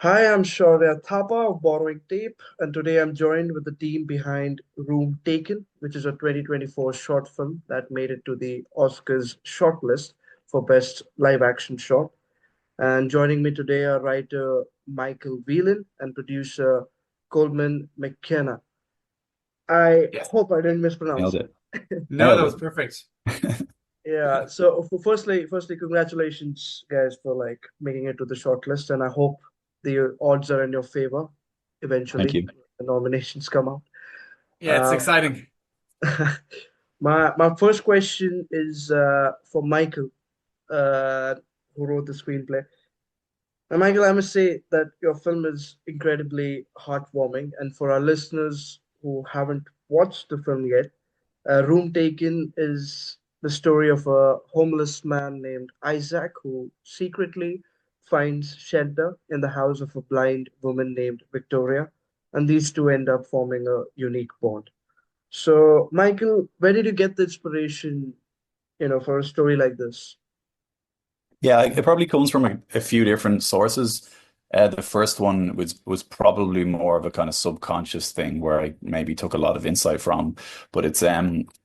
Hi, I'm Shaurya Thapa of Borrowing Tape, and today I'm joined with the team behind Room Taken, which is a 2024 short film that made it to the Oscars shortlist for Best Live Action Short. And joining me today are writer Michael Whelan and producer Colman McKenna. I Yes, hope I didn't mispronounce nailed it. it. No, that Nailed was it. perfect. Yeah, so firstly, congratulations, guys, for like making it to the shortlist, and I hope the odds are in your favor Thank eventually. you. The nominations come out. Yeah, it's Um, exciting. my first question is for Michael, uh, who wrote the screenplay. Now, Michael, I must say that your film is incredibly heartwarming, and for our listeners who haven't watched the film yet, Room Taken is the story of a homeless man named Isaac who secretly finds shelter in the house of a blind woman named Victoria, and these two end up forming a unique bond. So, Michael, where did you get the inspiration, for a story like this? Yeah, it probably comes from a few different sources. The first one was probably more of a kind of subconscious thing where I maybe took a lot of insight from. But it's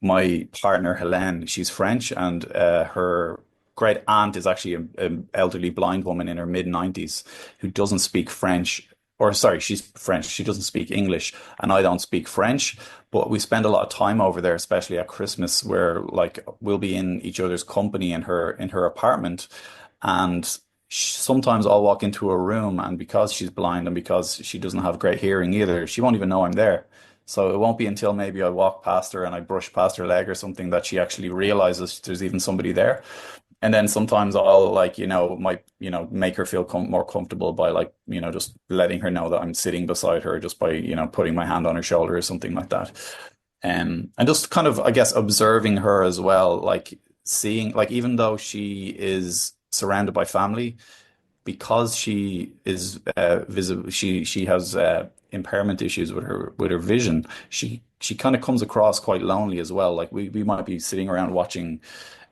my partner Helene, she's French, and her great aunt is actually an elderly blind woman in her mid 90s who doesn't speak French. Or sorry, she's French. She doesn't speak English, and I don't speak French. But we spend a lot of time over there, especially at Christmas, where like we'll be in each other's company in her apartment, and sometimes I'll walk into a room, and because she's blind and because she doesn't have great hearing either, she won't even know I'm there. So it won't be until maybe I walk past her and I brush past her leg or something that she actually realizes there's even somebody there. And then sometimes I'll like, might, make her feel more comfortable by like, just letting her know that I'm sitting beside her just by, putting my hand on her shoulder or something like that. And just kind of, I guess, observing her as well, like seeing, like, even though she is surrounded by family, because she is visible, she has impairment issues with her vision. She kind of comes across quite lonely as well. Like we might be sitting around watching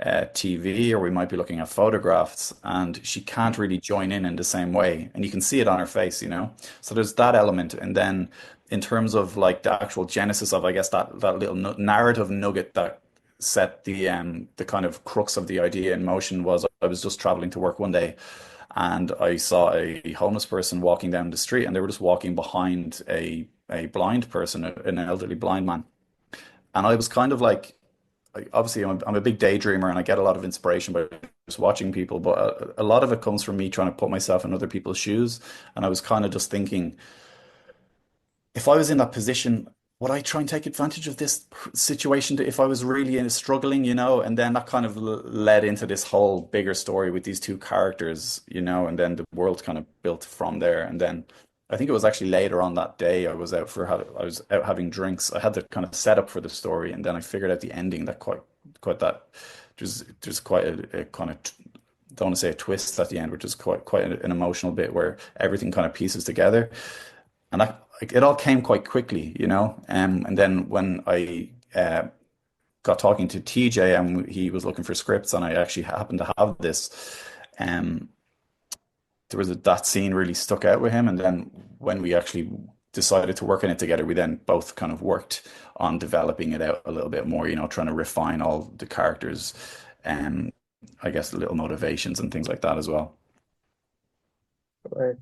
TV, or we might be looking at photographs, and she can't really join in the same way, and you can see it on her face, you know. So there's that element, and then in terms of like the actual genesis of, I guess, that little narrative nugget that set the kind of crux of the idea in motion was I was just traveling to work one day, and I saw a homeless person walking down the street, and they were just walking behind a blind person, an elderly blind man. And I was kind of like, obviously, I'm a big daydreamer, and I get a lot of inspiration by just watching people, but a lot of it comes from me trying to put myself in other people's shoes. And I was kind of just thinking, if I was in that position, would I try and take advantage of this situation if I was really struggling, you know? And then that kind of led into this whole bigger story with these two characters, you know, and then the world kind of built from there. And then I think it was actually later on that day I was out having drinks. I had the kind of setup for the story, and then I figured out the ending that quite that there's quite a kind of don't want to say a twist at the end, which is quite an emotional bit where everything kind of pieces together. And like, it all came quite quickly, you know. And then when I got talking to TJ, and he was looking for scripts, and I actually happened to have this, um, that scene really stuck out with him. And then when we actually decided to work on it together, we then both kind of worked on developing it out a little bit more, you know, trying to refine all the characters, and I guess the little motivations and things like that as well. Right.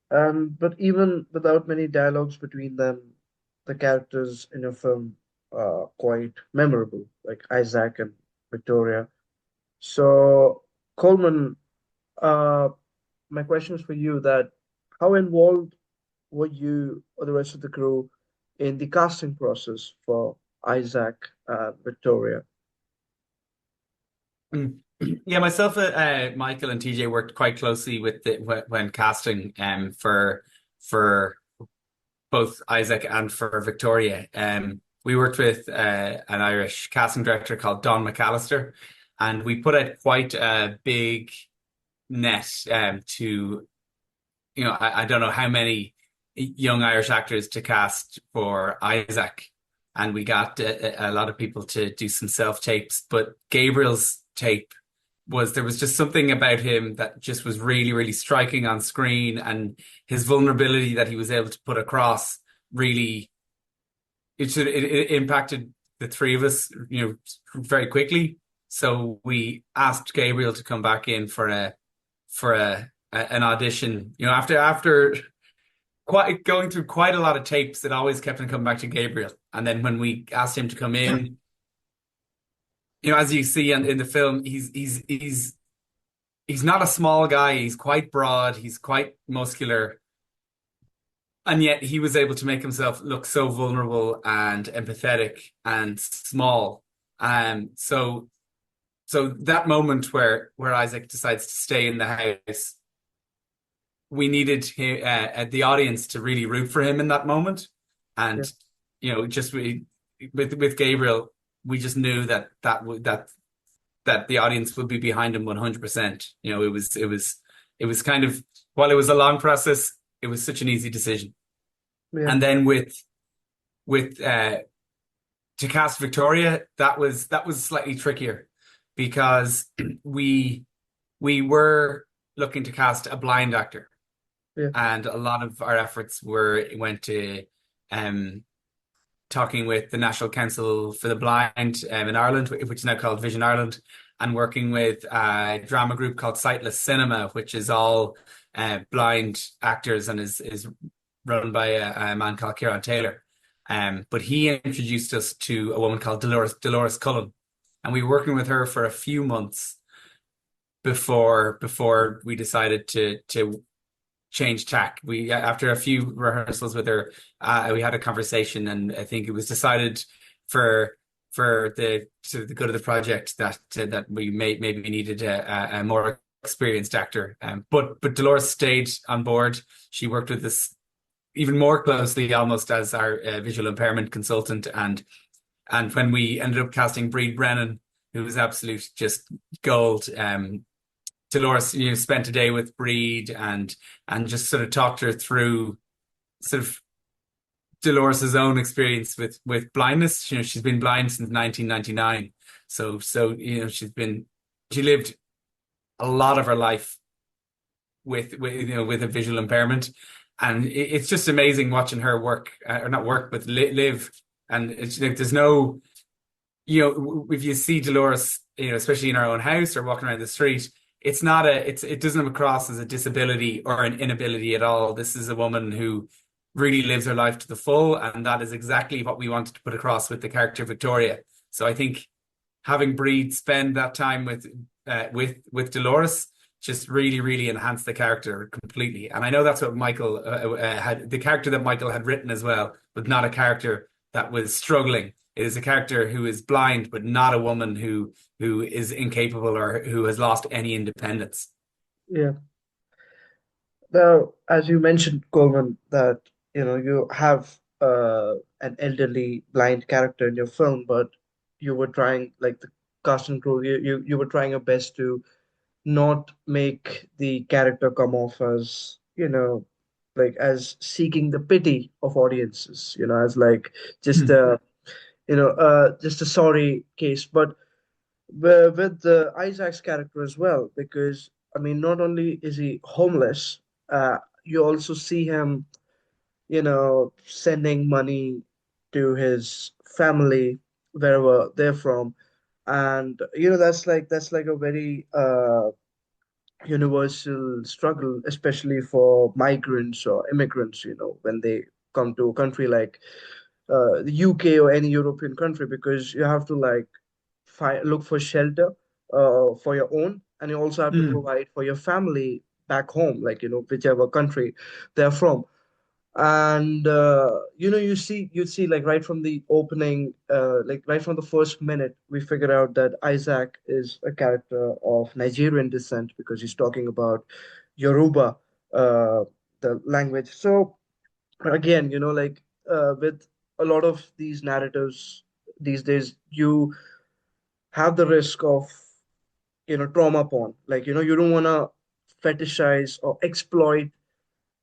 But even without many dialogues between them, the characters in your film are quite memorable, like Isaac and Victoria. So, Coleman, uh, my question is for you that how involved were you or the rest of the crew in the casting process for Isaac and Victoria? Mm. Yeah, myself, Michael, and TJ worked quite closely with when casting for both Isaac and for Victoria. We worked with an Irish casting director called Don McAllister, and we put out quite a big net to I don't know how many young Irish actors to cast for Isaac, and we got a lot of people to do some self tapes. But Gabriel's tape was there was just something about him that just was really, really striking on screen, and his vulnerability that he was able to put across really it impacted the three of us, very quickly. So we asked Gabriel to come back in for an audition. After quite going through quite a lot of tapes, it always kept on coming back to Gabriel. And then when we asked him to come in, as you see in the film, he's not a small guy. He's quite broad. He's quite muscular. And yet he was able to make himself look so vulnerable and empathetic and small. So that moment where Isaac decides to stay in the house, we needed the audience to really root for him in that moment. And just with Gabriel, we just knew that the audience would be behind him 100%. It was kind of, while it was a long process, it was such an easy decision. Yeah. And then with to cast Victoria, that was slightly trickier, because we were looking to cast a blind actor. Yeah. And a lot of our efforts went to talking with the National Council for the Blind in Ireland, which is now called Vision Ireland, and working with a drama group called Sightless Cinema, which is all blind actors and is run by a man called Kieran Taylor. But he introduced us to a woman called Dolores Cullen, and we were working with her for a few months before we decided to change tack. We, after a few rehearsals with her, we had a conversation, and I think it was decided for the good of the project that we maybe needed a more experienced actor. But Dolores stayed on board. She worked with us even more closely, almost as our visual impairment consultant. And when we ended up casting Breed Brennan, who was absolute just gold, Dolores, spent a day with Breed and just sort of talked her through sort of Dolores's own experience with blindness. She's been blind since 1999. So she lived a lot of her life with a visual impairment. And it's just amazing watching her work, or not work, but live. And there's no, if you see Dolores, especially in our own house or walking around the street, it doesn't come across as a disability or an inability at all. This is a woman who really lives her life to the full, and that is exactly what we wanted to put across with the character Victoria. So I think having Breed spend that time with Dolores just really, really enhanced the character completely. And I know that's what Michael had, the character that Michael had written as well, but not a character that was struggling. It is a character who is blind, but not a woman who is incapable or who has lost any independence. Yeah. Now, as you mentioned, Coleman, that you have an elderly blind character in your film, but you were trying, like the cast and crew, you were trying your best to not make the character come off as, like as seeking the pity of audiences, as like just a, just a sorry case. But with the Isaac's character as well, because I mean, not only is he homeless, you also see him, sending money to his family wherever they're from, and that's like a very universal struggle, especially for migrants or immigrants, when they come to a country like the UK or any European country, because you have to like look for shelter for your own, and you also have to Mm. provide for your family back home, like whichever country they're from. And you see like right from the opening, like right from the first minute, we figure out that Isaac is a character of Nigerian descent because he's talking about Yoruba, the language. So again, like with a lot of these narratives these days, you have the risk of trauma porn. Like you don't want to fetishize or exploit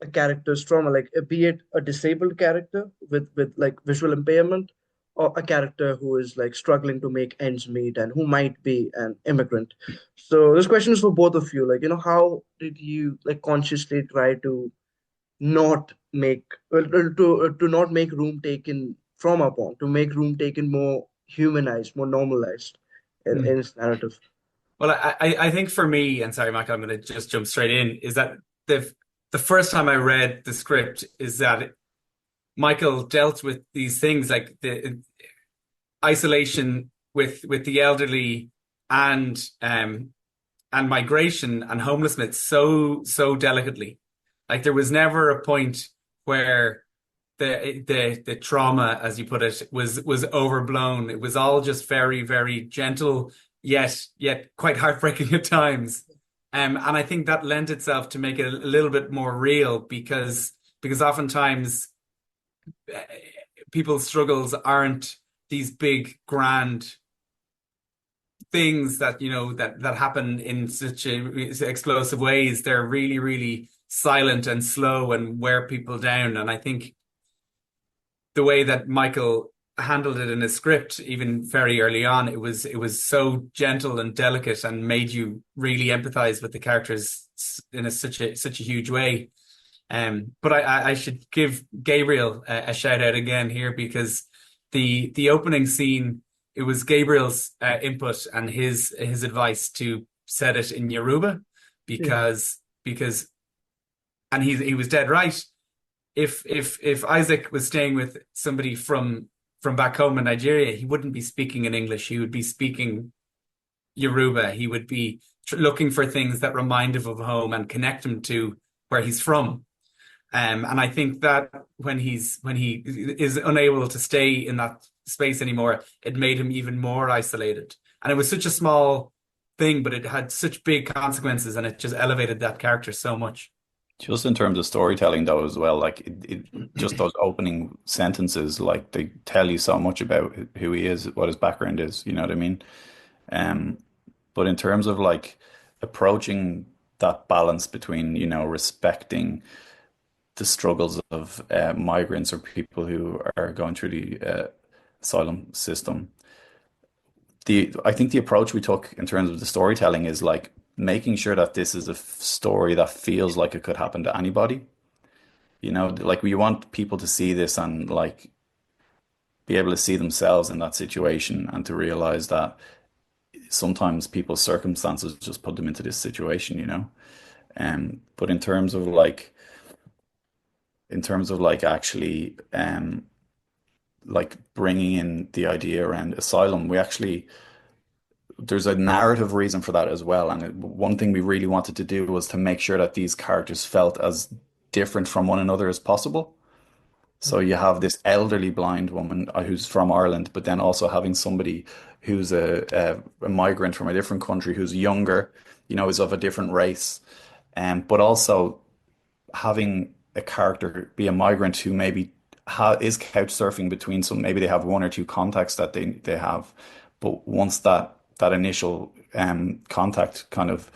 a character's trauma, like be it a disabled character with like visual impairment, a character who is like struggling to make ends meet and who might be an immigrant. So this question is for both of you. Like, how did you like consciously try to not make to not make room taken from upon, to make room taken more humanized, more normalized in its narrative? Well, I think for me, and sorry, Michael, I'm going to just jump straight in, is that the first time I read the script is that Michael dealt with these things like the isolation with the elderly and migration and homelessness so delicately. Like there was never a point where the trauma, as you put it, was overblown. It was all just very, very gentle, yet quite heartbreaking at times. And I think that lent itself to make it a little bit more real because oftentimes uh, people's struggles aren't these big grand things that that happen in such explosive ways. They're really, really silent and slow and wear people down. And I think the way that Michael handled it in his script, even very early on, it was so gentle and delicate and made you really empathize with the characters in such a huge way. But I should give Gabriel a shout out again here because the opening scene, it was Gabriel's input and his advice to set it in Yoruba Yeah. because and he was dead right. If Isaac was staying with somebody from back home in Nigeria, he wouldn't be speaking in English. He would be speaking Yoruba. He would be looking for things that remind him of home and connect him to where he's from. And I think that when he is unable to stay in that space anymore, it made him even more isolated. And it was such a small thing, but it had such big consequences, and it just elevated that character so much. Just in terms of storytelling, though, as well, like just those opening sentences, like they tell you so much about who he is, what his background is. You know what I mean? Um, but in terms of like approaching that balance between, respecting the struggles of migrants or people who are going through the asylum system, the I think the approach we took in terms of the storytelling is like making sure that this is a story that feels like it could happen to anybody. Like we want people to see this and like be able to see themselves in that situation and to realize that sometimes people's circumstances just put them into this situation. But in terms of like actually like bringing in the idea around asylum, there's a narrative reason for that as well. And one thing we really wanted to do was to make sure that these characters felt as different from one another as possible. So you have this elderly blind woman who's from Ireland, but then also having somebody who's a migrant from a different country, who's younger, is of a different race, but also having a character be a migrant who maybe is couch surfing between some, maybe they have one or two contacts that they have, but once that initial contact kind of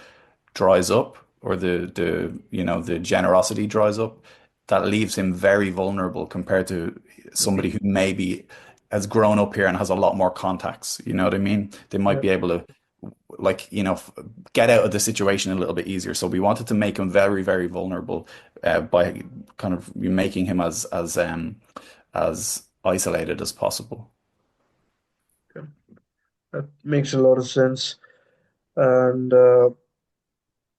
dries up, or the generosity dries up, that leaves him very vulnerable compared to somebody who maybe has grown up here and has a lot more contacts. You know what I mean? They might Yeah. be able to like get out of the situation a little bit easier. So we wanted to make him very, very vulnerable by kind of making him as isolated as possible. Okay. That makes a lot of sense. And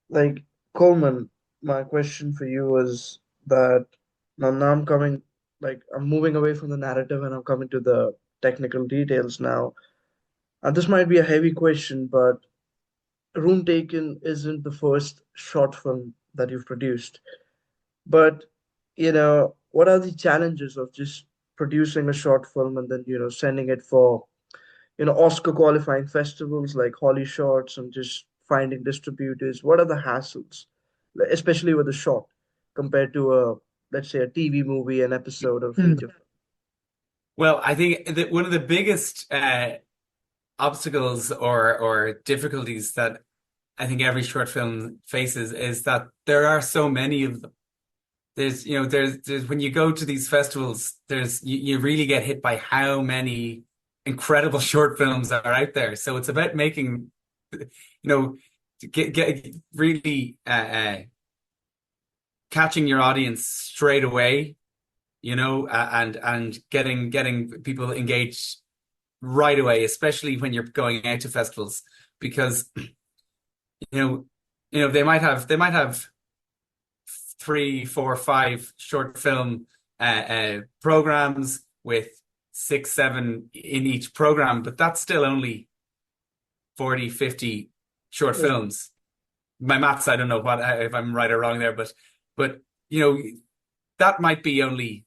like Coleman, my question for you is that now I'm coming, like I'm moving away from the narrative and I'm coming to the technical details now. And this might be a heavy question, but Room Taken isn't the first short film that you've produced. But, what are the challenges of just producing a short film and then, sending it for, Oscar qualifying festivals like Holly Shorts and just finding distributors? What are the hassles, especially with a short compared to let's say a TV movie, an episode or feature film? Well, I think that one of the biggest obstacles or difficulties that I think every short film faces is that there are so many of them. there's when you go to these festivals, you really get hit by how many incredible short films are out there. So it's about making, get really catching your audience straight away, and getting people engaged right away, especially when you're going out to festivals, because you know, they might have 3, 4, 5 short film programs with 6, 7 in each program, but that's still only 40, 50 short Yeah. films. My maths, I don't know if I'm right or wrong there, but you know that might be only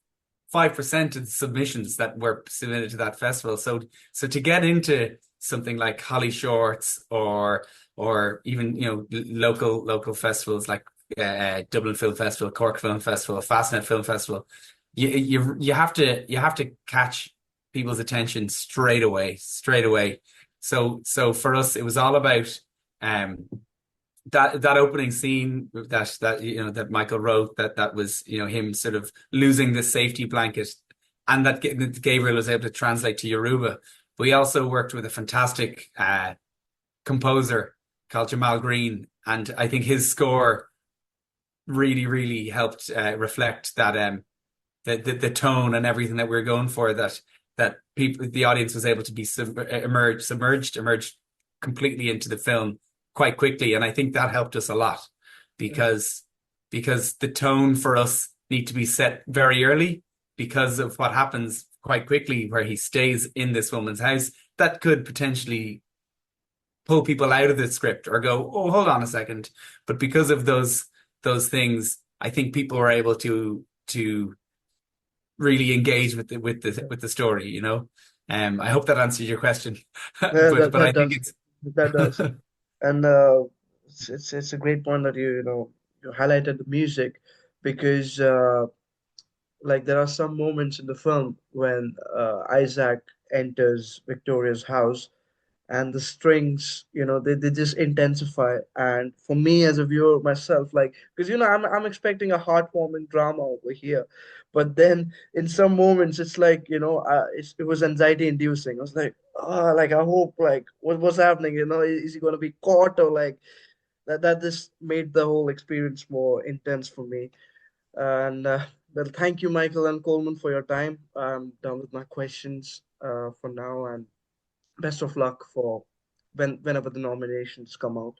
5% of the submissions that were submitted to that festival. So to get into something like Holly Shorts or even local festivals like Dublin Film Festival, Cork Film Festival, Fastnet Film Festival, you have to catch people's attention straight away, straight away. So for us, it was all about that opening scene that Michael wrote, that was him sort of losing the safety blanket, and that Gabriel was able to translate to Yoruba. We also worked with a fantastic composer called Jamal Green, and I think his score really, really helped reflect that the tone and everything that we are going for, that the audience was able to be submerged completely into the film quite quickly. And I think that helped us a lot because the tone for us need to be set very early because of what happens quite quickly where he stays in this woman's house. That could potentially pull people out of the script or go, oh, hold on a second. But because of those things, I think people were able to really engage with the story. I hope that answers your question. Yeah, But I think it's that does. And it's a great point that you highlighted the music, because like there are some moments in the film when Isaac enters Victoria's house, and the strings, they just intensify. And for me as a viewer myself, like, because I'm expecting a heartwarming drama over here, but then in some moments it's like, it was anxiety inducing. I was like, oh, like, I hope, like, what's happening, is he going to be caught, or like that just made the whole experience more intense for me. And well, thank you, Michael and Coleman, for your time. I'm done with my questions for now, and best of luck for whenever the nominations come out.